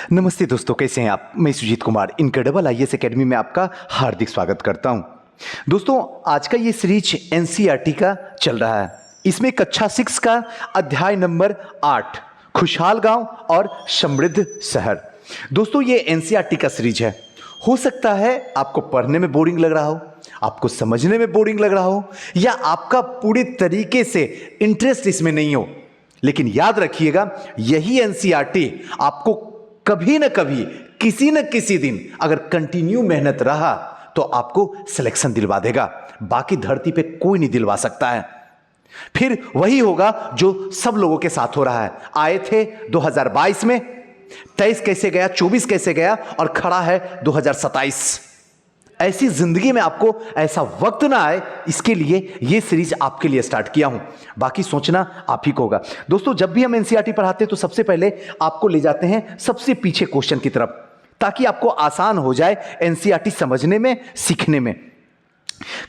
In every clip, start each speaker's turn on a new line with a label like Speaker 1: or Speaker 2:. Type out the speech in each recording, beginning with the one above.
Speaker 1: नमस्ते दोस्तों, कैसे हैं आप। मैं Sujeet Kumar incredible IAS academy में आपका हार्दिक स्वागत करता हूं। दोस्तों, आज का ये सीरीज एनसीईआरटी का चल रहा है। इसमें कक्षा 6 का अध्याय नंबर 8 खुशहाल गांव और समृद्ध शहर। दोस्तों, ये एनसीईआरटी का सीरीज है। हो सकता है आपको पढ़ने में बोरिंग लग रहा हो, आपको समझने में बोरिंग लग रहा हो, या आपका पूरी तरीके से इंटरेस्ट इसमें नहीं हो। लेकिन याद रखिएगा, यही एनसीईआरटी आपको कभी ना कभी किसी न किसी दिन अगर कंटिन्यू मेहनत रहा तो आपको सिलेक्शन दिलवा देगा। बाकी धरती पे कोई नहीं दिलवा सकता है। फिर वही होगा जो सब लोगों के साथ हो रहा है। आए थे 2022 में, 23 कैसे गया, 24 कैसे गया और खड़ा है 2027। ऐसी जिंदगी में आपको ऐसा वक्त ना आए, इसके लिए ये सीरीज आपके लिए स्टार्ट किया हूं। बाकी सोचना आप ही को होगा। दोस्तों, जब भी हम एनसीईआरटी पढ़ाते हैं तो सबसे पहले आपको ले जाते हैं सबसे पीछे क्वेश्चन की तरफ, ताकि आपको आसान हो जाए एनसीईआरटी समझने में, सीखने में।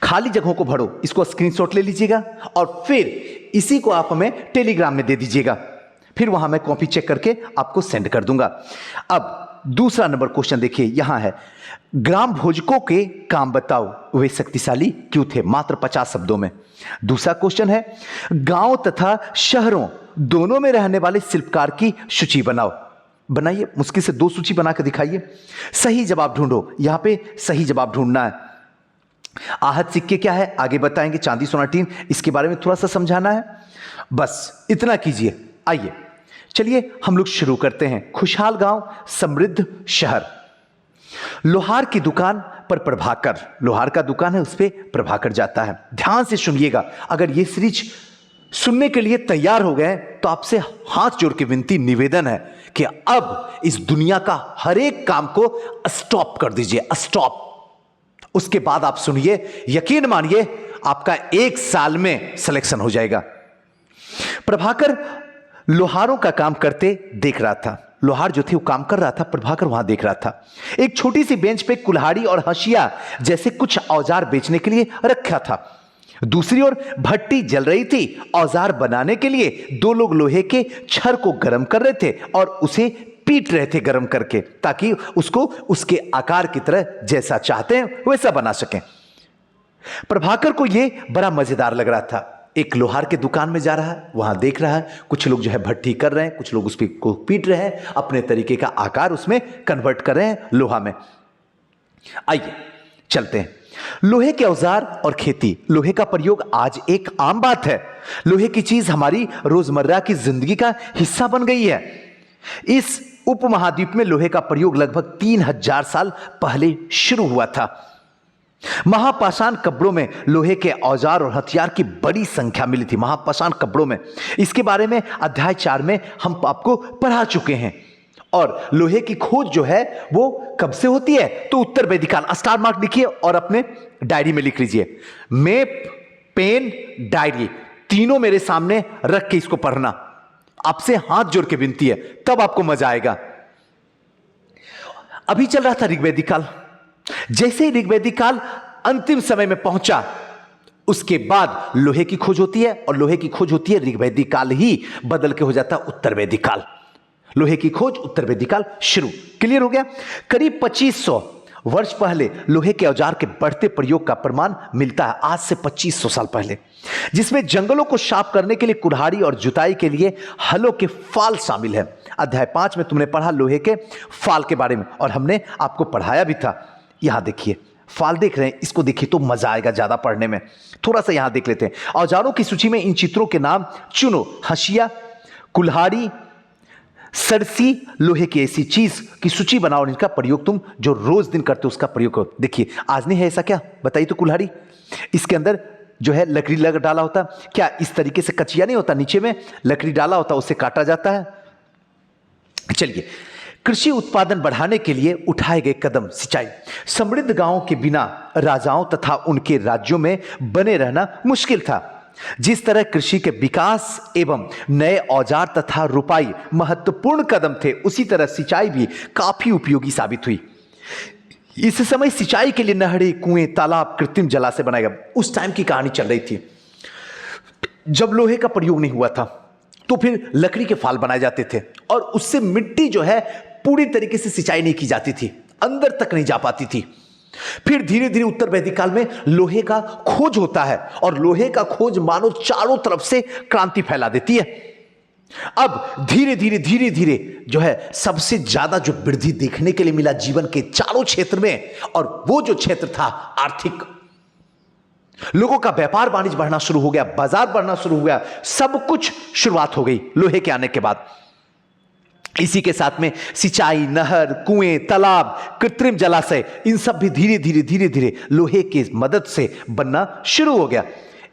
Speaker 1: खाली जगहों को भरो, इसको स्क्रीनशॉट ले लीजिएगा और फिर इसी को आप हमें टेलीग्राम में दे दीजिएगा। फिर वहां मैं कॉपी चेक करके आपको सेंड कर दूंगा। अब दूसरा नंबर क्वेश्चन देखिए, यहां है, ग्राम भोजकों के काम बताओ, वे शक्तिशाली क्यों थे, मात्र 50 शब्दों में। दूसरा क्वेश्चन है, गांव तथा शहरों दोनों में रहने वाले शिल्पकार की सूची बनाओ। बनाइए, मुश्किल से 2 सूची बनाकर दिखाइए। सही जवाब ढूंढो, यहां पे सही जवाब ढूंढना है। आहत सिक्के क्या है आगे बताएंगे, चांदी सोना टीन, इसके बारे में थोड़ा सा समझाना है। बस इतना कीजिए। आइए चलिए हम लोग शुरू करते हैं। खुशहाल गांव, समृद्ध शहर। लोहार की दुकान पर प्रभाकर, लोहार का दुकान है, उस पर प्रभाकर जाता है। ध्यान से सुनिएगा। अगर ये सीरीज सुनने के लिए तैयार हो गए तो आपसे हाथ जोड़ के विनती, निवेदन है कि अब इस दुनिया का हर एक काम को स्टॉप कर दीजिए, स्टॉप। उसके बाद आप सुनिए, यकीन मानिए आपका 1 साल में सिलेक्शन हो जाएगा। प्रभाकर लोहारों का काम करते देख रहा था। लोहार जो थे वो काम कर रहा था, प्रभाकर वहां देख रहा था। एक छोटी सी बेंच पे कुल्हाड़ी और हंसिया जैसे कुछ औजार बेचने के लिए रखा था। दूसरी ओर भट्टी जल रही थी। औजार बनाने के लिए 2 लोग लोहे के छड़ को गर्म कर रहे थे और उसे पीट रहे थे गर्म करके, ताकि उसको उसके आकार की तरह जैसा चाहते हैं वैसा बना सकें। प्रभाकर को यह बड़ा मजेदार लग रहा था। एक लोहार के दुकान में जा रहा है, वहां देख रहा है कुछ लोग जो है भट्टी कर रहे हैं, कुछ लोग उस पर को पीट रहे हैं, अपने तरीके का आकार उसमें कन्वर्ट कर रहे हैं लोहा में। आइए चलते हैं। लोहे के औजार और खेती। लोहे का प्रयोग आज एक आम बात है। लोहे की चीज हमारी रोजमर्रा की जिंदगी का हिस्सा बन गई है। इस उपमहाद्वीप में लोहे का प्रयोग लगभग 3000 साल पहले शुरू हुआ था। महापाषाण कब्रों में लोहे के औजार और हथियार की बड़ी संख्या मिली थी। महापाषाण कब्रों में, इसके बारे में अध्याय 4 में हम आपको पढ़ा चुके हैं। और लोहे की खोज जो है वो कब से होती है, तो उत्तर वैदिकाल। स्टार मार्क लिखिए और अपने डायरी में लिख लीजिए। मैप, पेन, डायरी तीनों मेरे सामने रख के इसको पढ़ना। आपसे हाथ जोड़ के विनती है, तब आपको मजा आएगा। अभी चल रहा था ऋग्वैदिक काल। जैसे ही ऋग्वैदिक काल अंतिम समय में पहुंचा, उसके बाद लोहे की खोज होती है, और लोहे की खोज होती है ऋग्वैदिक काल ही बदल के हो जाता है उत्तर वैदिक काल। लोहे की खोज उत्तर वैदिक काल शुरू। क्लियर हो गया। करीब 2500 वर्ष पहले लोहे के औजार के बढ़ते प्रयोग का प्रमाण मिलता है, आज से 2500 साल पहले, जिसमें जंगलों को साफ करने के लिए कुल्हाड़ी और जुताई के लिए हलों के फाल शामिल है। अध्याय 5 में तुमने पढ़ा लोहे के फाल के बारे में, और हमने आपको पढ़ाया भी था। यहां देखिए, फाल देख रहे हैं, इसको देखिए तो मजा आएगा ज्यादा पढ़ने में। थोड़ा सा यहां देख लेते हैं। औजारों की सूची में इन चित्रों के नाम चुनो। हंसिया, कुल्हाड़ी, सरसी, लोहे की ऐसी चीज की सूची बनाओ और इनका प्रयोग तुम जो रोज दिन करते हो उसका प्रयोग करो। देखिए, आज नहीं है ऐसा क्या, बताइए तो। कुल्हाड़ी, इसके अंदर जो है लकड़ी लग डाला होता, क्या इस तरीके से कचिया नहीं होता, नीचे में लकड़ी डाला होता, उससे काटा जाता है। चलिए, कृषि उत्पादन बढ़ाने के लिए उठाए गए कदम। सिंचाई। समृद्ध गांवों के बिना राजाओं तथा उनके राज्यों में बने रहना मुश्किल था। जिस तरह कृषि के विकास एवं नए औजार तथा रुपाई महत्वपूर्ण कदम थे, उसी तरह सिंचाई भी काफी उपयोगी साबित हुई। इस समय सिंचाई के लिए नहरें, कुएं, तालाब, कृत्रिम जलाशय बनाए गए। उस टाइम की कहानी चल रही थी जब लोहे का प्रयोग नहीं हुआ था, तो फिर लकड़ी के फाल बनाए जाते थे और उससे मिट्टी जो है पूरी तरीके से सिंचाई नहीं की जाती थी, अंदर तक नहीं जा पाती थी। फिर धीरे धीरे उत्तर वैदिक काल में लोहे का खोज होता है और लोहे का खोज मानो चारों तरफ से क्रांति फैला देती है। अब धीरे धीरे जो है सबसे ज्यादा जो वृद्धि देखने के लिए मिला जीवन के चारों क्षेत्र में, और वो जो क्षेत्र था आर्थिक। लोगों का व्यापार वाणिज्य बढ़ना शुरू हो गया, बाजार बढ़ना शुरू हो गया, सब कुछ शुरुआत हो गई लोहे के आने के बाद। इसी के साथ में सिंचाई, नहर, कुएं, तालाब, कृत्रिम जलाशय, इन सब भी धीरे धीरे लोहे की मदद से बनना शुरू हो गया।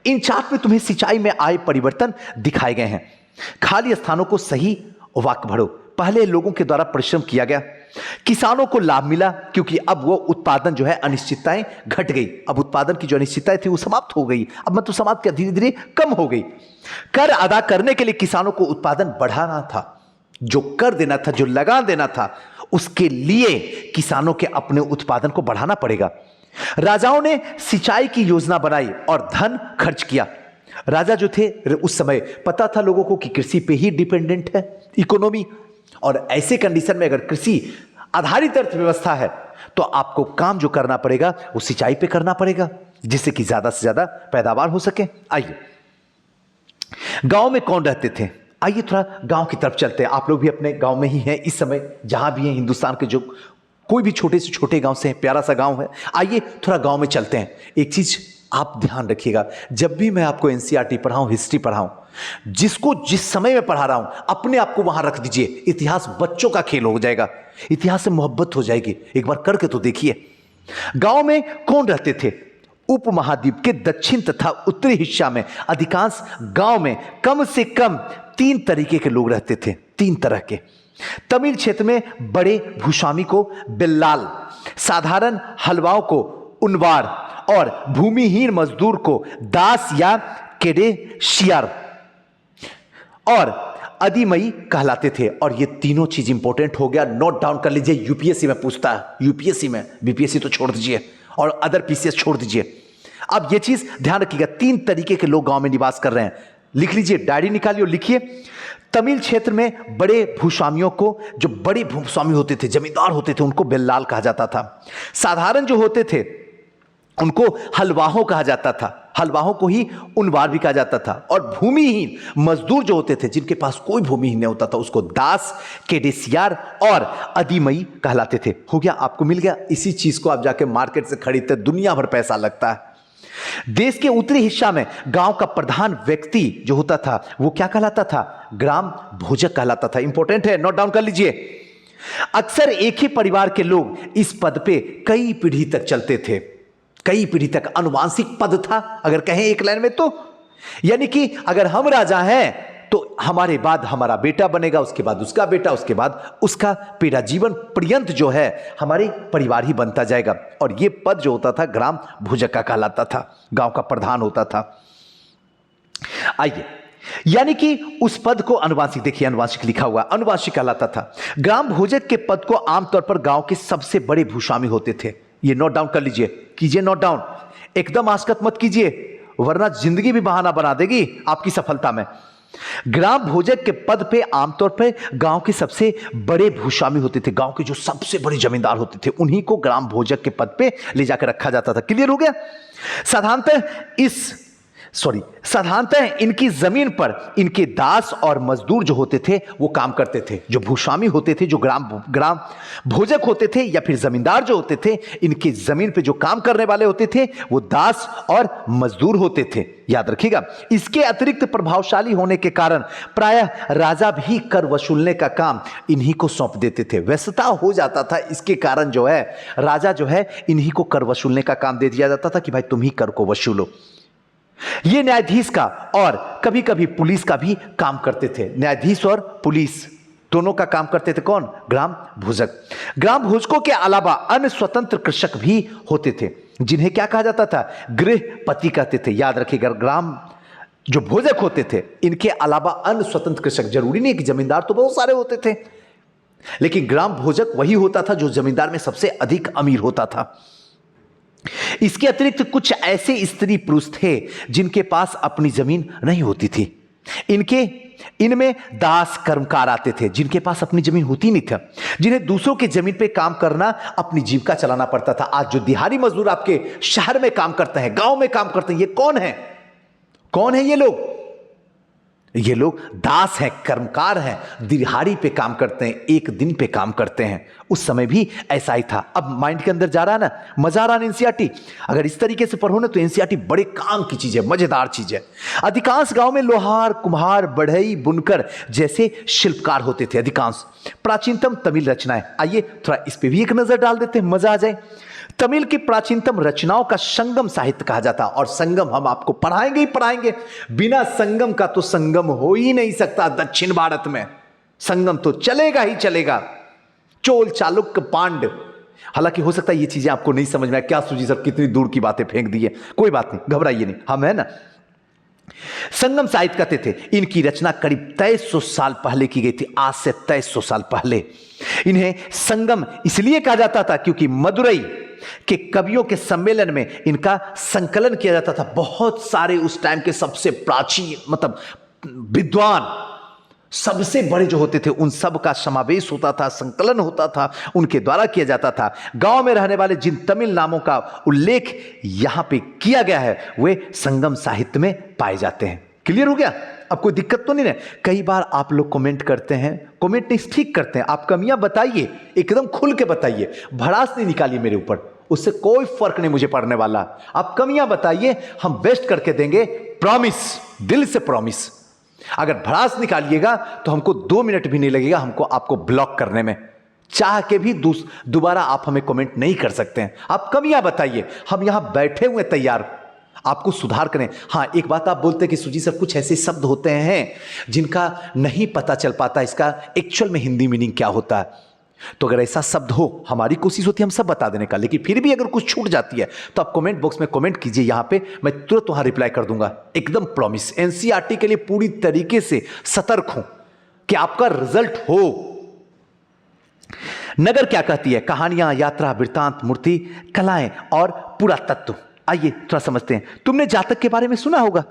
Speaker 1: इन चार्ट में तुम्हें सिंचाई में आए परिवर्तन दिखाए गए हैं। खाली स्थानों को सही वाक्य भरो। पहले लोगों के द्वारा परिश्रम किया गया, किसानों को लाभ मिला क्योंकि अब वो उत्पादन जो है अनिश्चितताएं घट गई। अब उत्पादन की जो अनिश्चितताएं थी वो समाप्त हो गई। अब मतलब समाप्त क्या, धीरे धीरे कम हो गई। कर अदा करने के लिए किसानों को उत्पादन बढ़ाना था, जो कर देना था, जो लगान देना था, उसके लिए किसानों के अपने उत्पादन को बढ़ाना पड़ेगा। राजाओं ने सिंचाई की योजना बनाई और धन खर्च किया। राजा जो थे उस समय पता था लोगों को कि कृषि पे ही डिपेंडेंट है इकोनॉमी, और ऐसे कंडीशन में अगर कृषि आधारित अर्थव्यवस्था है तो आपको काम जो करना पड़ेगा वो सिंचाई पे करना पड़ेगा, जिससे कि ज्यादा से ज्यादा पैदावार हो सके। आइए, गांव में कौन रहते थे? आइए थोड़ा गांव की तरफ चलते हैं। आप लोग भी अपने गांव में ही हैं इस समय, जहां भी हैं हिंदुस्तान के, जो कोई भी छोटे से छोटे गांव से है, प्यारा सा गांव है। आइए थोड़ा गांव में चलते हैं। एक चीज आप ध्यान रखिएगा, जब भी मैं आपको एनसीईआरटी पढ़ाऊं, हिस्ट्री पढ़ाऊं, जिसको जिस समय में पढ़ा रहा हूं अपने आप को वहां रख दीजिए। इतिहास बच्चों का खेल हो जाएगा, इतिहास से मोहब्बत हो जाएगी। एक बार करके तो देखिए। गांव में कौन रहते थे? उपमहाद्वीप के दक्षिण तथा उत्तरी हिस्सा में अधिकांश गांव में कम से कम 3 तरीके के लोग रहते थे, 3 तरह के। तमिल क्षेत्र में बड़े भूस्वामी को बिल्लाल, साधारण हलवाओं को उनवार और भूमिहीन मजदूर को दास या केडेशियर और अधिमई कहलाते थे। और ये तीनों चीज इंपॉर्टेंट हो गया, नोट डाउन कर लीजिए। यूपीएससी में पूछता है, यूपीएससी में, बीपीएससी तो छोड़ दीजिए और अदर पीसीएस छोड़ दीजिए। अब ये चीज ध्यान रखिएगा, 3 तरीके के लोग गांव में निवास कर रहे हैं। लिख लीजिए, डायरी निकालिए और लिखिए। तमिल क्षेत्र में बड़े भूस्वामियों को, जो बड़े भूस्वामी होते थे, जमींदार होते थे, उनको बेल्लाल कहा जाता था। साधारण जो होते थे उनको हलवाहों कहा जाता था, हलवाहों को ही उनवार भी कहा जाता था। और भूमिहीन मजदूर जो होते थे, जिनके पास कोई भूमि नहीं होता था, उसको दास, केडेसियार और अधिमई कहलाते थे। हो गया, आपको मिल गया। इसी चीज को आप जाके मार्केट से खरीदते, दुनिया भर पैसा लगता है। देश के उत्तरी हिस्सा में गांव का प्रधान व्यक्ति जो होता था वो क्या कहलाता था? ग्राम भोजक कहलाता था। इंपॉर्टेंट है, नोट डाउन कर लीजिए। अक्सर एक ही परिवार के लोग इस पद पे कई पीढ़ी तक चलते थे, कई पीढ़ी तक। अनुवांशिक पद था अगर कहें एक लाइन में तो, यानी कि अगर हम राजा हैं तो हमारे बाद हमारा बेटा बनेगा, उसके बाद उसका बेटा, उसके बाद उसका बेटा, जीवन पर्यंत जो है हमारे परिवार ही बनता जाएगा। और यह पद जो होता था ग्राम भोजक का कहलाता था, गांव का प्रधान होता था। आइए, यानी कि उस पद को अनुवांशिक, देखिए अनुवांशिक लिखा हुआ, अनुवांशिक कहलाता था। ग्राम भोजक के पद को आमतौर पर गांव के सबसे बड़े भूस्वामी होते थे। ये नोट डाउन कर लीजिए, कीजिए नोट डाउन। एकदम आशकत मत कीजिए, वरना जिंदगी भी बहाना बना देगी आपकी सफलता में। ग्राम भोजक के पद पे आमतौर पर गांव के सबसे बड़े भूस्वामी होते थे, गांव के जो सबसे बड़े जमींदार होते थे, उन्हीं को ग्राम भोजक के पद पे ले जाकर रखा जाता था। क्लियर हो गया? साधारणतः इनकी जमीन पर इनके दास और मजदूर जो होते थे वो काम करते थे। जो भूस्वामी होते थे, जो ग्राम भोजक होते थे या फिर जमींदार जो होते थे, इनकी जमीन पे जो काम करने वाले होते थे वो दास और मजदूर होते थे। याद रखिएगा। इसके अतिरिक्त प्रभावशाली होने के कारण प्रायः राजा भी कर वसूलने का काम इन्हीं को सौंप देते थे। व्यस्तता हो जाता था, इसके कारण जो है राजा जो है इन्हीं को कर वसूलने का काम दे दिया जाता था कि भाई तुम ही कर को वसूलो। ये न्यायाधीश का और कभी कभी पुलिस का भी काम करते थे। न्यायाधीश और पुलिस दोनों का काम करते थे कौन? ग्राम भोजक। ग्राम भोजकों के अलावा अन्य स्वतंत्र कृषक भी होते थे, जिन्हें क्या कहा जाता था? गृहपति कहते थे। याद रखिएगा, ग्राम जो भोजक होते थे, इनके अलावा अन्य स्वतंत्र कृषक, जरूरी नहीं कि जमींदार तो बहुत सारे होते थे, लेकिन ग्राम भोजक वही होता था जो जमींदार में सबसे अधिक अमीर होता था। इसके अतिरिक्त कुछ ऐसे स्त्री पुरुष थे जिनके पास अपनी जमीन नहीं होती थी। इनके इनमें दास कर्मकार आते थे जिनके पास अपनी जमीन होती नहीं था, जिन्हें दूसरों की जमीन पे काम करना अपनी जीविका चलाना पड़ता था। आज जो दिहाड़ी मजदूर आपके शहर में काम करते हैं, गांव में काम करते हैं, ये कौन है? कौन है ये लोग? ये लोग दास हैं, कर्मकार हैं, दिहाड़ी पे काम करते हैं, एक दिन पे काम करते हैं। उस समय भी ऐसा ही था। अब माइंड के अंदर जा रहा है ना, मजा आ रहा है एनसीईआरटी। अगर इस तरीके से पढ़ो ना तो एनसीईआरटी बड़े काम की चीज है, मजेदार चीज है। अधिकांश गांव में लोहार, कुम्हार, बढ़ई, बुनकर जैसे शिल्पकार होते थे। अधिकांश प्राचीनतम तमिल रचनाएं, आइए थोड़ा इस पे भी एक नजर डाल देते हैं, मजा आ जाए। तमिल की प्राचीनतम रचनाओं का संगम साहित्य कहा जाता, और संगम हम आपको पढ़ाएंगे ही पढ़ाएंगे। बिना संगम का तो संगम हो ही नहीं सकता। दक्षिण भारत में संगम तो चलेगा ही चलेगा। चोल, चालुक्य, पांड्य। हालांकि हो सकता है ये चीजें आपको नहीं समझ में आए, क्या सूजी सर कितनी दूर की बातें फेंक दी है। कोई बात नहीं, घबराइए नहीं, हम है ना। संगम साहित्य कहते थे। इनकी रचना करीब 2300 साल पहले की गई थी, आज से 2300 साल पहले। इन्हें संगम इसलिए कहा जाता था क्योंकि मदुरई के कवियों के सम्मेलन में इनका संकलन किया जाता था। बहुत सारे उस टाइम के सबसे प्राचीन, मतलब विद्वान, सबसे बड़े जो होते थे, उन सब का समावेश होता था, संकलन होता था, उनके द्वारा किया जाता था। गांव में रहने वाले जिन तमिल नामों का उल्लेख यहां पे किया गया है वे संगम साहित्य में पाए जाते हैं। क्लियर हो गया? अब कोई दिक्कत तो नहीं है? कई बार आप लोग कमेंट करते हैं, कमेंट नहीं ठीक करते हैं, आप कमियां बताइए, एकदम खुल के बताइए, भड़ास नहीं निकालिए मेरे ऊपर, उससे कोई फर्क नहीं मुझे पड़ने वाला। आप कमियां बताइए, हम बेस्ट करके देंगे, प्रॉमिस, दिल से प्रॉमिस। अगर भड़ास निकालिएगा तो हमको 2 मिनट भी नहीं लगेगा हमको आपको ब्लॉक करने में। चाह के भी दोबारा आप हमें कमेंट नहीं कर सकते हैं। आप कमियां बताइए, हम यहां बैठे हुए तैयार आपको सुधार करें। हाँ, एक बात आप बोलते हैं कि सुजी सर कुछ ऐसे शब्द होते हैं जिनका नहीं पता चल पाता इसका एक्चुअल में हिंदी मीनिंग क्या होता है। तो अगर ऐसा शब्द हो, हमारी कोशिश होती है हम सब बता देने का, लेकिन फिर भी अगर कुछ छूट जाती है तो आप कमेंट बॉक्स में कमेंट कीजिए, यहां पे मैं तुरंत वहां रिप्लाई कर दूंगा, एकदम प्रॉमिस। एनसीईआरटी के लिए पूरी तरीके से सतर्क हूं कि आपका रिजल्ट हो। नगर क्या कहती है? कहानियां, यात्रा, वृत्तांत, मूर्ति, कलाएं और पुरातत्व। आइए थोड़ा समझते हैं। तुमने जातक के बारे में सुना होगा।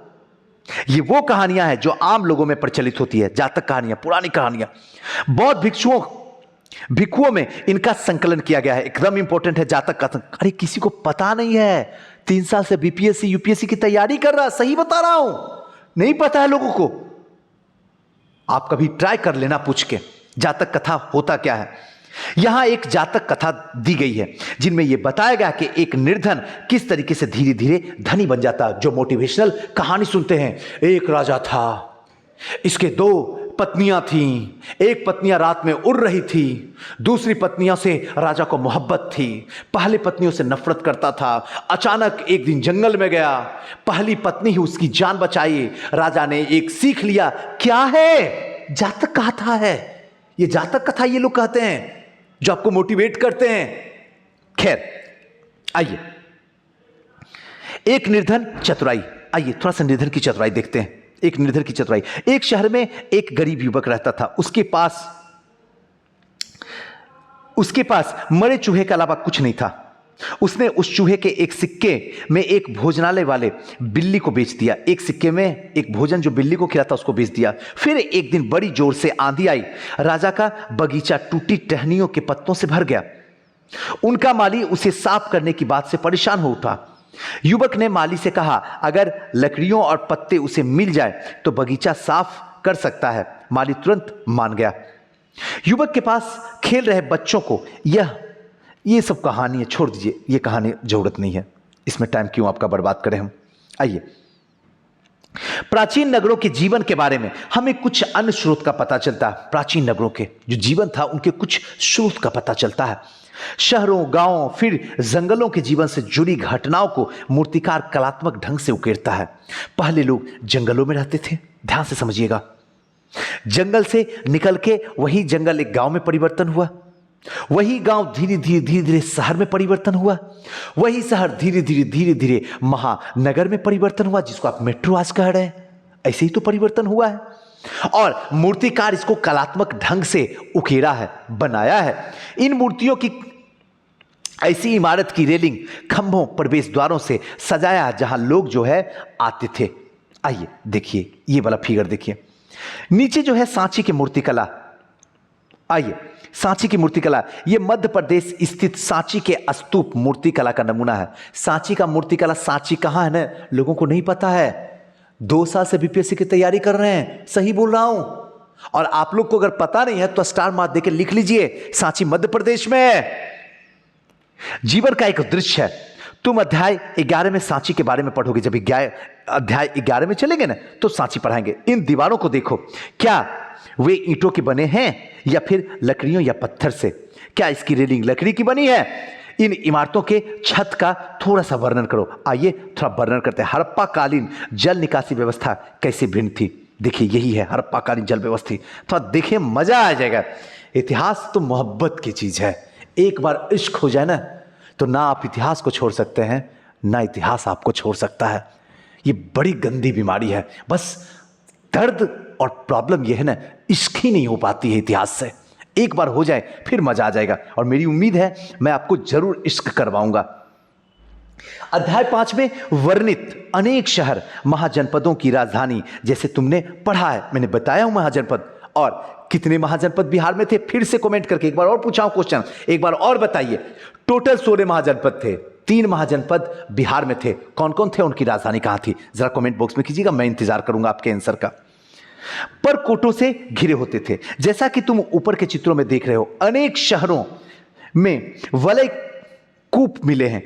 Speaker 1: ये वो कहानियां हैं जो आम लोगों में प्रचलित होती है, जातक कहानियां, पुरानी कहानियां। बौद्ध भिक्षुओं में इनका संकलन किया गया है। एकदम इंपॉर्टेंट है जातक कथन। अरे किसी को पता नहीं है, 3 साल से बीपीएससी यूपीएससी की तैयारी कर रहा, सही बता रहा हूं, नहीं पता है लोगों को। आप कभी ट्राई कर लेना पूछ के, जातक कथा होता क्या है। यहां एक जातक कथा दी गई है जिनमें यह बताया गया कि एक निर्धन किस तरीके से धीरे धीरे धनी बन जाता। जो मोटिवेशनल कहानी सुनते हैं, एक राजा था, इसके 2 पत्नियां थीं। एक पत्नियां रात में उड़ रही थी, दूसरी पत्नियों से राजा को मोहब्बत थी। पहली पत्नियों से नफरत करता था। अचानक एक दिन जंगल में गया, पहली पत्नी ही उसकी जान बचाई। राजा ने एक सीख लिया। क्या है? जातक कथा है ये, जातक कथा ये लोग कहते हैं जो आपको मोटिवेट करते हैं। खैर, आइए एक निर्धन चतुराई। आइए थोड़ा सा निर्धन की चतुराई देखते हैं। एक निर्धन की चतुराई। एक शहर में एक गरीब युवक रहता था। उसके पास मरे चूहे के अलावा कुछ नहीं था। उसने उस चूहे के एक सिक्के में एक भोजनालय वाले बिल्ली को बेच दिया। एक सिक्के में एक भोजन जो बिल्ली को खिलाता उसको बेच दिया। फिर एक दिन बड़ी जोर से आंधी आई। राजा का बगीचा टूटी टहनियों के पत्तों से भर गया। उनका माली उसे साफ करने की बात से परेशान हो उठा। युवक ने माली से कहा, अगर लकड़ियों और पत्ते उसे मिल जाए तो बगीचा साफ कर सकता है। माली तुरंत मान गया। युवक के पास खेल रहे बच्चों को ये सब कहानी है, छोड़ दीजिए, ये कहानी जरूरत नहीं है, इसमें टाइम क्यों आपका बर्बाद करें हम। आइए प्राचीन नगरों के जीवन के बारे में हमें कुछ अन्य स्रोत का पता चलता है। प्राचीन नगरों के जो जीवन था उनके कुछ स्रोत का पता चलता है। शहरों, गांवों, फिर जंगलों के जीवन से जुड़ी घटनाओं को मूर्तिकार कलात्मक ढंग से उकेरता है। पहले लोग जंगलों में रहते थे, ध्यान से समझिएगा। जंगल से निकल के वही जंगल एक गांव में परिवर्तन हुआ। वही गांव धीरे धीरे शहर में परिवर्तन हुआ। वही शहर धीरे धीरे महानगर में परिवर्तन हुआ, जिसको आप मेट्रो आज कह रहे हैं। ऐसे ही तो परिवर्तन हुआ है। और मूर्तिकार इसको कलात्मक ढंग से उकेरा है, बनाया है। इन मूर्तियों की ऐसी इमारत की रेलिंग, खंभों, प्रवेश द्वारों से सजाया जहां लोग जो है आते थे। आइए देखिए ये वाला फिगर देखिए। नीचे जो है सांची की मूर्तिकला, आइए सांची की मूर्तिकला, यह मध्य प्रदेश स्थित सांची के स्तूप मूर्तिकला का नमूना है। सांची का मूर्तिकला, सांची कहां है ना, लोगों को नहीं पता है। 2 साल से बीपीएससी की तैयारी कर रहे हैं, सही बोल रहा हूं। और आप लोग को अगर पता नहीं है तो स्टार मार्क देकर लिख लीजिए, सांची मध्य प्रदेश में है। जीवन का एक दृश्य है। तुम अध्याय 11 में सांची के बारे में पढ़ोगे। जब अध्याय 11 में चलेंगे ना तो सांची पढ़ाएंगे। इन दीवारों को देखो, क्या वे ईंटों के बने हैं या फिर लकड़ियों या पत्थर से? क्या इसकी रेलिंग लकड़ी की बनी है? इन इमारतों के छत का थोड़ा सा वर्णन करो। आइए थोड़ा वर्णन करते हैं। हड़प्पा कालीन जल निकासी व्यवस्था कैसे भिन्न थी? देखिए यही है हड़प्पा कालीन जल व्यवस्था। थोड़ा देखिए, मजा आ जाएगा। इतिहास तो मोहब्बत की चीज है। एक बार इश्क हो जाए ना तो ना आप इतिहास को छोड़ सकते हैं, ना इतिहास आपको छोड़ सकता है। ये बड़ी गंदी बीमारी है। बस दर्द और प्रॉब्लम ये है ना, इश्क ही नहीं हो पाती है इतिहास से। एक बार हो जाए फिर मजा आ जाएगा। और मेरी उम्मीद है मैं आपको जरूर इश्क करवाऊंगा। अध्याय 5 में वर्णित अनेक शहर महाजनपदों की राजधानी, जैसे तुमने पढ़ा है, मैंने बताया हूं महाजनपद। और कितने महाजनपद बिहार में थे? फिर से कमेंट करके एक बार और पूछा हूं क्वेश्चन, एक बार और बताइए। टोटल 16 महाजनपद थे। 3 महाजनपद बिहार में थे। कौन कौन थे? उनकी राजधानी कहां थी? जरा कमेंट बॉक्स में कीजिएगा, मैं इंतजार करूंगा आपके आंसर का। पर कोटों से घिरे होते थे, जैसा कि तुम ऊपर के चित्रों में देख रहे हो। अनेक शहरों में वलय कूप मिले हैं।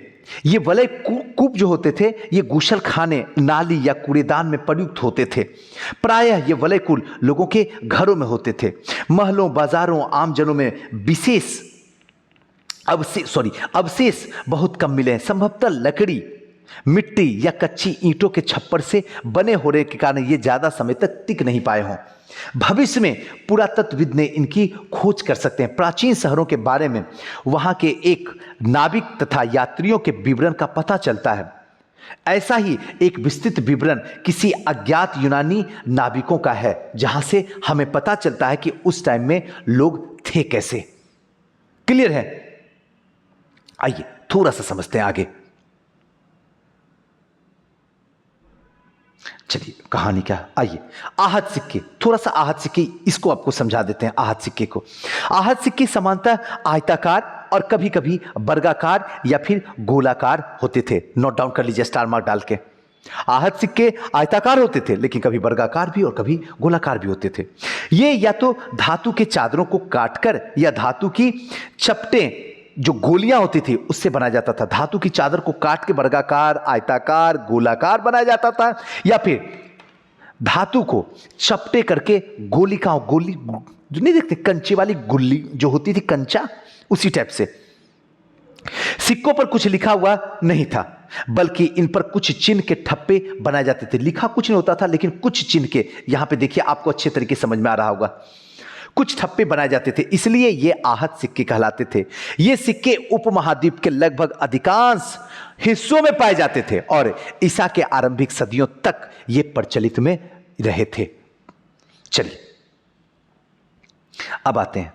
Speaker 1: ये वलय कूप जो होते थे, ये गुसल खाने, नाली या कूड़ेदान में प्रयुक्त होते थे। प्रायः ये वलय कुल लोगों के घरों में होते थे। महलों, बाजारों, आमजनों में अवशेष बहुत कम मिले हैं। संभवतः लकड़ी, मिट्टी या कच्ची ईंटों के छप्पर से बने होने के कारण ये ज्यादा समय तक टिक नहीं पाए हों। भविष्य में पुरातत्वविद ने इनकी खोज कर सकते हैं। प्राचीन शहरों के बारे में वहां के एक नाविक तथा यात्रियों के विवरण का पता चलता है। ऐसा ही एक विस्तृत विवरण किसी अज्ञात यूनानी नाविकों का है, जहां से हमें पता चलता है कि उस टाइम में लोग थे कैसे। क्लियर है? आइए थोड़ा सा समझते हैं आगे। चलिए कहानी क्या, आइए। आहत सिक्के, थोड़ा सा आहत सिक्के, इसको आपको समझा देते हैं। आहत सिक्के को, आहत सिक्के सामान्यतः आयताकार और कभी कभी वर्गाकार या फिर गोलाकार होते थे। नोट डाउन कर लीजिए स्टार मार्क डाल के। आहत सिक्के आयताकार होते थे, लेकिन कभी वर्गाकार भी और कभी गोलाकार भी होते थे। ये या तो धातु के चादरों को काटकर या धातु की चपटें जो गोलियां होती थी उससे बनाया जाता था। धातु की चादर को काट के वर्गाकार, आयताकार, गोलाकार बनाया जाता था, या फिर धातु को चपटे करके गोली जो नहीं देखते, कंचे वाली गुल्ली जो होती थी, कंचा, उसी टाइप से। सिक्कों पर कुछ लिखा हुआ नहीं था, बल्कि इन पर कुछ चिन्ह के ठप्पे बनाए जाते थे। लिखा कुछ नहीं होता था, लेकिन कुछ चिन्ह के, यहां पे देखिए आपको अच्छे तरीके समझ में आ रहा होगा, कुछ ठप्पे बनाए जाते थे, इसलिए ये आहत सिक्के कहलाते थे। ये सिक्के उपमहाद्वीप के लगभग अधिकांश हिस्सों में पाए जाते थे और ईसा के आरंभिक सदियों तक ये प्रचलित में रहे थे। चलिए अब आते हैं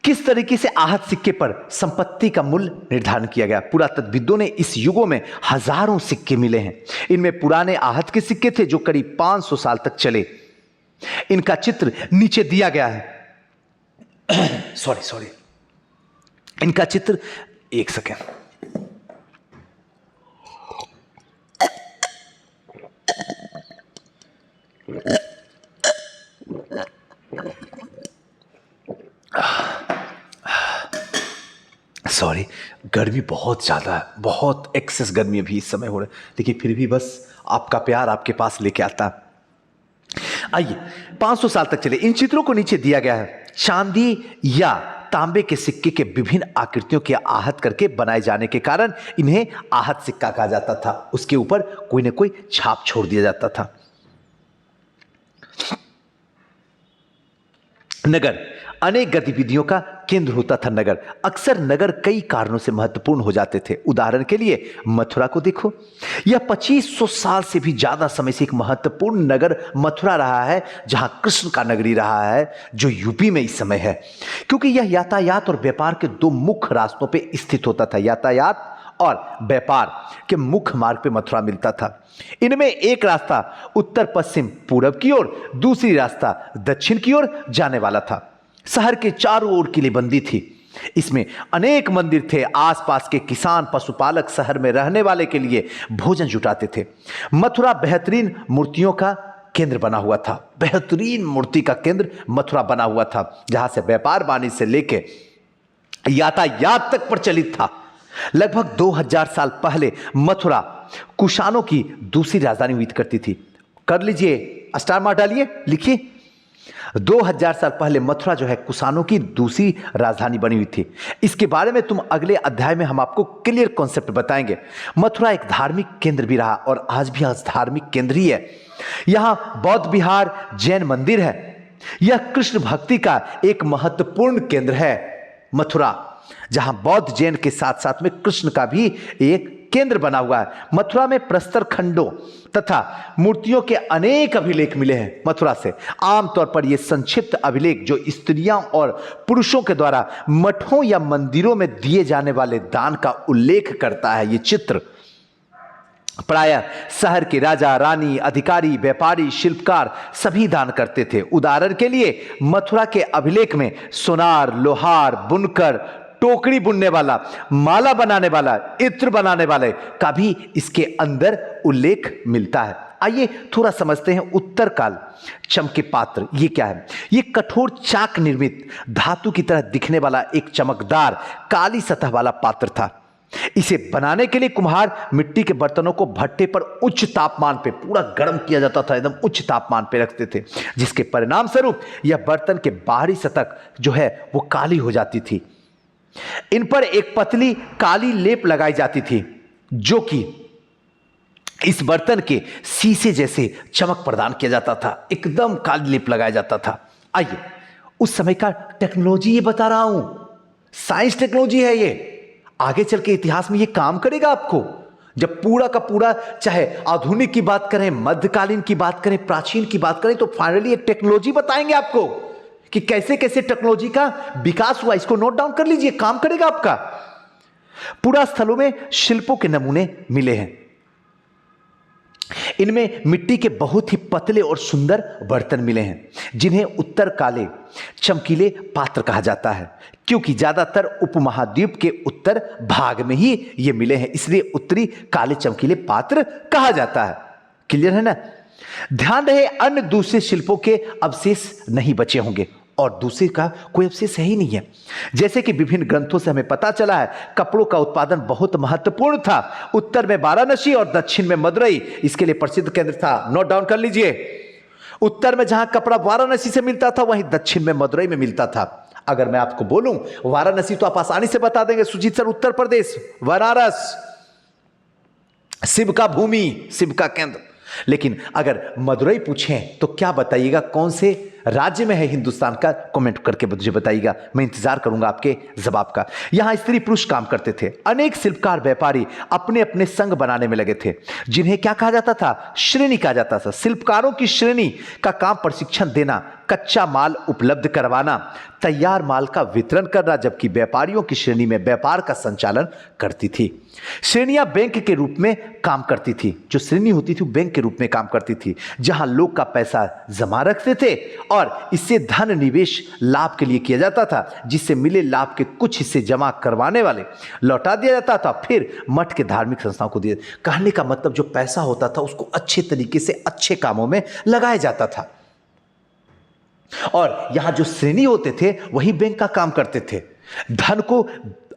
Speaker 1: किस तरीके से आहत सिक्के पर संपत्ति का मूल्य निर्धारण किया गया। पुरातत्वविदों ने इस युगों में हजारों सिक्के मिले हैं। इनमें पुराने आहत के सिक्के थे जो करीब 500 साल तक चले। इनका चित्र नीचे दिया गया है। सॉरी, इनका चित्र, एक सेकेंड। सॉरी, गर्मी बहुत ज़्यादा है, बहुत एक्सेस गर्मी अभी इस समय हो रहा है, लेकिन फिर भी बस आपका प्यार आपके पास लेके आता। आइए, 500 साल तक चले। इन चित्रों को नीचे दिया गया है। चांदी या तांबे के सिक्के के विभिन्न आकृतियों के आहत करके बनाए जाने के कारण इन्हें आहत सिक्का कहा जाता था। उसके ऊपर कोई ना कोई छाप छोड़ दिया जाता था। नगर अनेक गतिविधियों का केंद्र होता था। नगर अक्सर नगर कई कारणों से महत्वपूर्ण हो जाते थे। उदाहरण के लिए मथुरा को देखो, यह 2500 साल से भी ज्यादा समय से एक महत्वपूर्ण नगर मथुरा रहा है, जहां कृष्ण का नगरी रहा है, जो यूपी में इस समय है। क्योंकि यह यातायात और व्यापार के 2 मुख्य रास्तों पर स्थित होता था, यातायात और व्यापार के मुख्य मार्ग पे मथुरा मिलता था। इनमें एक रास्ता उत्तर पश्चिम पूरब की ओर, दूसरी रास्ता दक्षिण की ओर जाने वाला था। शहर के चारों ओर किलेबंदी थी। इसमें अनेक मंदिर थे। आसपास के किसान पशुपालक शहर में रहने वाले के लिए भोजन जुटाते थे। मथुरा बेहतरीन मूर्तियों का केंद्र बना हुआ था। बेहतरीन मूर्ति का केंद्र मथुरा बना हुआ था, जहां से व्यापार वाणिज्य से लेके यातायात तक प्रचलित था। लगभग 2000 साल पहले मथुरा कुषाणों की दूसरी राजधानी हुई करती थी। कर लीजिए, स्टार मार्क डालिए, लिखिए। 2000 साल पहले मथुरा जो है कुषाणों की दूसरी राजधानी बनी हुई थी। इसके बारे में तुम अगले अध्याय में हम आपको क्लियर कॉन्सेप्ट बताएंगे। मथुरा एक धार्मिक केंद्र भी रहा और आज भी आज धार्मिक केंद्र ही है। यहां बौद्ध विहार, जैन मंदिर है। यह कृष्ण भक्ति का एक महत्वपूर्ण केंद्र है मथुरा, जहां बौद्ध जैन के साथ साथ में कृष्ण का भी एक केंद्र बना हुआ है। मथुरा में प्रस्तर खंडों तथा मूर्तियों के अनेक अभिलेख मिले हैं मथुरा से। आमतौर पर यह संक्षिप्त अभिलेख जो स्त्रियों और पुरुषों के द्वारा मठों या मंदिरों में दिए जाने वाले दान का उल्लेख करता है। ये चित्र प्रायः शहर के राजा, रानी, अधिकारी, व्यापारी, शिल्पकार सभी दान करते थे। उदाहरण के लिए मथुरा के अभिलेख में सोनार, लोहार, बुनकर, टोकरी बुनने वाला, माला बनाने वाला, इत्र बनाने वाले का भी इसके अंदर उल्लेख मिलता है। आइए थोड़ा समझते हैं उत्तर काल चमके पात्र ये क्या है। ये कठोर चाक निर्मित धातु की तरह दिखने वाला एक चमकदार काली सतह वाला पात्र था। इसे बनाने के लिए कुम्हार मिट्टी के बर्तनों को भट्टे पर उच्च तापमान पे पूरा गर्म किया जाता था, एकदम उच्च तापमान पे रखते थे, जिसके परिणाम स्वरूप यह बर्तन के बाहरी सतह जो है वो काली हो जाती थी। इन पर एक पतली काली लेप लगाई जाती थी जो कि इस बर्तन के शीशे जैसे चमक प्रदान किया जाता था। एकदम काली लेप लगाया जाता था। आइए उस समय का टेक्नोलॉजी ये बता रहा हूं, साइंस टेक्नोलॉजी है ये। आगे चल के इतिहास में ये काम करेगा आपको। जब पूरा का पूरा चाहे आधुनिक की बात करें, मध्यकालीन की बात करें, प्राचीन की बात करें, तो फाइनली एक टेक्नोलॉजी बताएंगे आपको कि कैसे कैसे टेक्नोलॉजी का विकास हुआ। इसको नोट डाउन कर लीजिए, काम करेगा आपका। पूरा स्थलों में शिल्पों के नमूने मिले हैं। इनमें मिट्टी के बहुत ही पतले और सुंदर बर्तन मिले हैं, जिन्हें उत्तर काले चमकीले पात्र कहा जाता है, क्योंकि ज्यादातर उपमहाद्वीप के उत्तर भाग में ही ये मिले हैं, इसलिए उत्तरी काले चमकीले पात्र कहा जाता है। क्लियर है ना। ध्यान रहे अन्य दूसरे शिल्पों के अवशेष नहीं बचे होंगे, और दूसरे का कोई अवशेष है ही नहीं है। जैसे कि विभिन्न ग्रंथों से हमें पता चला है, कपड़ों का उत्पादन बहुत महत्वपूर्ण था। उत्तर में वाराणसी और दक्षिण में मदुरई इसके लिए प्रसिद्ध केंद्र था। नोट डाउन कर लीजिए। उत्तर में जहां कपड़ा वाराणसी से मिलता था, वहीं दक्षिण में मदुरई में मिलता था। अगर मैं आपको बोलूं वाराणसी तो आप आसानी से बता देंगे, सुजीत सर, उत्तर प्रदेश, बनारस, शिव का भूमि, शिव का केंद्र। लेकिन अगर मदुरई पूछें तो क्या बताइएगा, कौन से राज्य में है हिंदुस्तान का? कमेंट करके मुझे बताइएगा, मैं इंतजार करूंगा आपके जवाब का। यहां स्त्री पुरुष काम करते थे। अनेक शिल्पकार व्यापारी अपने अपने संघ बनाने में लगे थे, जिन्हें क्या कहा जाता था? श्रेणी कहा जाता था। शिल्पकारों की श्रेणी का काम प्रशिक्षण देना, कच्चा माल उपलब्ध करवाना, तैयार माल का वितरण करना, जबकि व्यापारियों की श्रेणी में व्यापार का संचालन करती थी। श्रेणियां बैंक के रूप में काम करती थी। जो श्रेणी होती थी बैंक के रूप में काम करती थी, जहां लोग का पैसा जमा रखते थे और इससे धन निवेश लाभ के लिए किया जाता था, जिससे मिले लाभ के कुछ हिस्से जमा करवाने वाले लौटा दिया जाता था, फिर मठ के धार्मिक संस्थाओं को दिया। कहने का मतलब जो पैसा होता था उसको अच्छे तरीके से अच्छे कामों में लगाया जाता था, और यहां जो श्रेणी होते थे वही बैंक का काम करते थे। धन को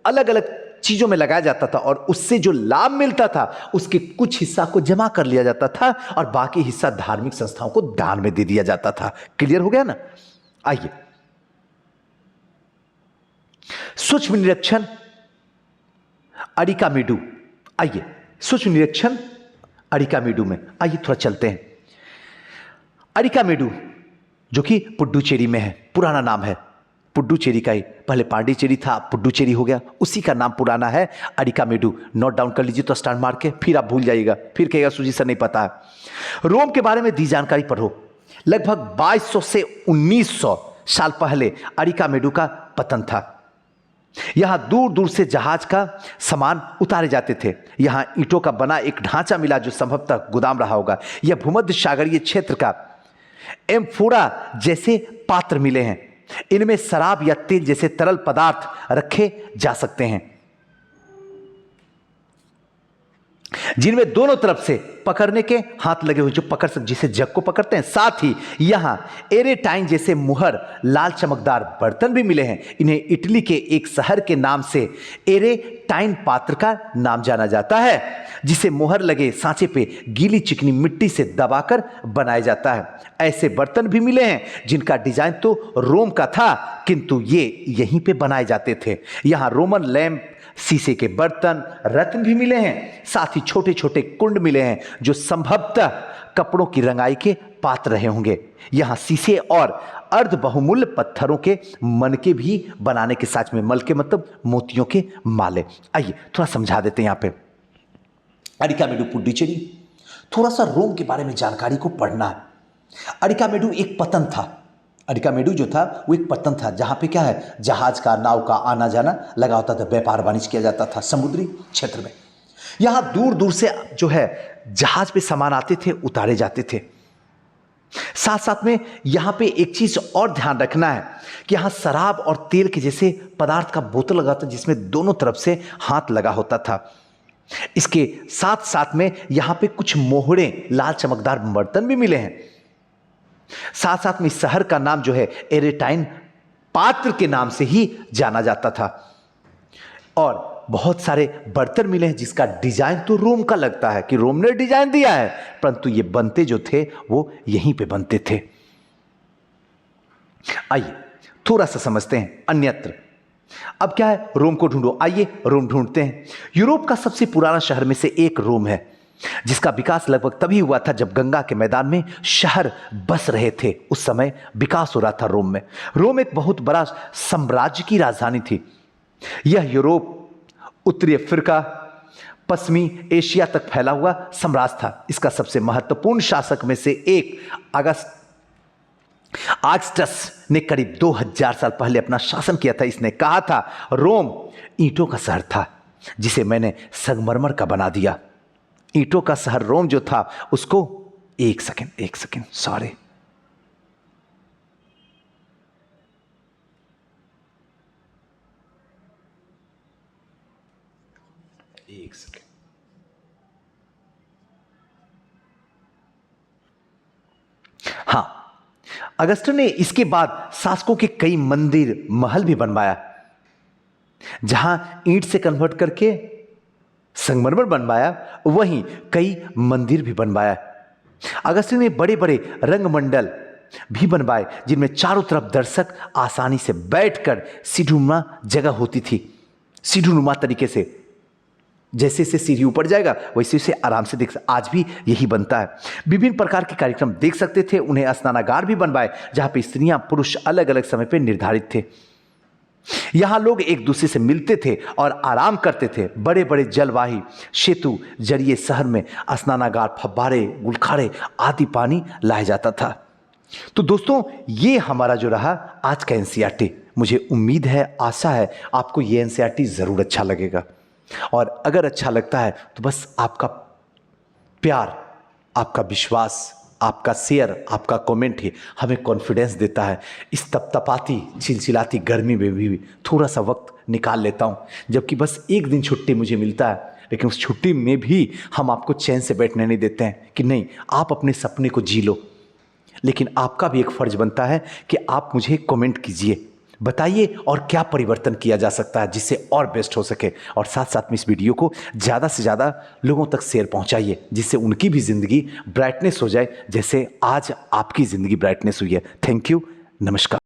Speaker 1: अलग अलग चीजों में लगाया जाता था और उससे जो लाभ मिलता था उसके कुछ हिस्सा को जमा कर लिया जाता था और बाकी हिस्सा धार्मिक संस्थाओं को दान में दे दिया जाता था। क्लियर हो गया ना। आइए सूक्ष्म निरीक्षण अरिकामेडु। आइए सूक्ष्म निरीक्षण अरिकामेडु में आइए थोड़ा चलते हैं। अरिकामेडु जो कि पुडुचेरी में है, पुराना नाम है पुडुचेरी का ही। पहले पांडिचेरी था, पुडुचेरी हो गया, उसी का नाम पुराना है अरिकामेडु। नोट डाउन कर लीजिए तो स्टार मार्क के, फिर आप भूल जाइएगा, फिर कहेगा सुजी सर नहीं पता है। रोम के बारे में दी जानकारी पढ़ो। लगभग 2200 से 1900 साल पहले अरिकामेडु का पतन था। यहां दूर दूर से जहाज का सामान उतारे जाते थे। यहां ईंटों का बना एक ढांचा मिला जो संभवतः गोदाम रहा होगा। यह भूमध्य सागरीय क्षेत्र का एम्फोरा जैसे पात्र मिले हैं। इनमें शराब या तेल जैसे तरल पदार्थ रखे जा सकते हैं, जिनमें दोनों तरफ से पकड़ने के हाथ लगे हुए, जो पकड़ सकते, जिसे जग को पकड़ते हैं। साथ ही यहां एरेटाइन जैसे मुहर लाल चमकदार बर्तन भी मिले हैं। इन्हें इटली के एक शहर के नाम से एरेटाइन पात्र का नाम जाना जाता है, जिसे मुहर लगे सांचे पे गीली चिकनी मिट्टी से दबाकर बनाया जाता है। ऐसे बर्तन भी मिले हैं जिनका डिजाइन तो रोम का था, किंतु ये यहीं पे बनाए जाते थे। यहां रोमन लैंप, शीशे के बर्तन, रत्न भी मिले हैं। साथ ही छोटे छोटे कुंड मिले हैं जो संभवतः कपड़ों की रंगाई के पात्र रहे होंगे। यहां शीशे और अर्ध बहुमूल्य पत्थरों के मनके भी बनाने के साथ में, मल के मतलब मोतियों के माले। आइए थोड़ा समझा देते हैं। यहां पे अरिकामेडू पुडुचेरी, थोड़ा सा रोम के बारे में जानकारी को पढ़ना है। अरिकामेडू एक पतन था। अरिकामेडू जो था वो एक पतन था जहाँ पे क्या है, जहाज का, नाव का आना जाना लगा होता था, व्यापार वाणिज्य किया जाता था समुद्री क्षेत्र में। यहाँ दूर दूर से जो है जहाज पे सामान आते थे, उतारे जाते थे। साथ साथ में यहाँ पे एक चीज और ध्यान रखना है कि यहाँ शराब और तेल के जैसे पदार्थ का बोतल लगा था, जिसमें दोनों तरफ से हाथ लगा होता था। इसके साथ साथ में यहाँ पे कुछ मोहरे लाल चमकदार बर्तन भी मिले हैं। साथ साथ में इस शहर का नाम जो है एरेटाइन पात्र के नाम से ही जाना जाता था। और बहुत सारे बर्तन मिले हैं जिसका डिजाइन तो रोम का लगता है कि रोम ने डिजाइन दिया है, परंतु ये बनते जो थे वो यहीं पे बनते थे। आइए थोड़ा सा समझते हैं अन्यत्र। अब क्या है, रोम को ढूंढो। आइए रोम ढूंढते हैं। यूरोप का सबसे पुराना शहर में से एक रोम है, जिसका विकास लगभग तभी हुआ था जब गंगा के मैदान में शहर बस रहे थे। उस समय विकास हो रहा था रोम में। रोम एक बहुत बड़ा साम्राज्य की राजधानी थी। यह यूरोप, उत्तरी अफ्रीका, पश्चिमी एशिया तक फैला हुआ साम्राज्य था। इसका सबसे महत्वपूर्ण शासक में से एक ऑगस्टस ने करीब 2000 साल पहले अपना शासन किया था। इसने कहा था रोम ईंटों का शहर था, जिसे मैंने संगमरमर का बना दिया। ईंटों का शहर रोम जो था उसको एक सेकंड सॉरी, एक सेकंड। हाँ, अगस्टस ने इसके बाद शासकों के कई मंदिर, महल भी बनवाया, जहां ईंट से कन्वर्ट करके संगमरमर बनवाया, वहीं कई मंदिर भी बनवाया। अगस्टस ने बड़े बड़े रंगमंडल भी बनवाए, जिनमें चारों तरफ दर्शक आसानी से बैठकर सीढ़ीनुमा जगह होती थी। सीढ़ीनुमा तरीके से, जैसे से सीढ़ी ऊपर जाएगा वैसे उसे आराम से देख सकते। आज भी यही बनता है। विभिन्न प्रकार के कार्यक्रम देख सकते थे। उन्हें स्नानागार भी बनवाए, जहां पे स्त्रियां पुरुष अलग अलग समय पे निर्धारित थे। यहां लोग एक दूसरे से मिलते थे और आराम करते थे। बड़े बड़े जलवाही सेतु जरिए शहर में स्नानागार, फव्वारे, गुलखारे आदि पानी लाया जाता था। तो दोस्तों, ये हमारा जो रहा आज का एनसीईआरटी। मुझे उम्मीद है, आशा है आपको ये एनसीईआरटी जरूर अच्छा लगेगा। और अगर अच्छा लगता है तो बस आपका प्यार, आपका विश्वास, आपका शेयर, आपका कमेंट ही हमें कॉन्फिडेंस देता है। इस तपतपाती चिलचिलाती गर्मी में भी थोड़ा सा वक्त निकाल लेता हूँ, जबकि बस एक दिन छुट्टी मुझे मिलता है, लेकिन उस छुट्टी में भी हम आपको चैन से बैठने नहीं देते हैं कि नहीं, आप अपने सपने को जी लो। लेकिन आपका भी एक फर्ज बनता है कि आप मुझे कमेंट कीजिए, बताइए और क्या परिवर्तन किया जा सकता है जिससे और बेस्ट हो सके। और साथ साथ में इस वीडियो को ज़्यादा से ज़्यादा लोगों तक शेयर पहुंचाइए, जिससे उनकी भी ज़िंदगी ब्राइटनेस हो जाए, जैसे आज आपकी ज़िंदगी ब्राइटनेस हुई है। थैंक यू, नमस्कार।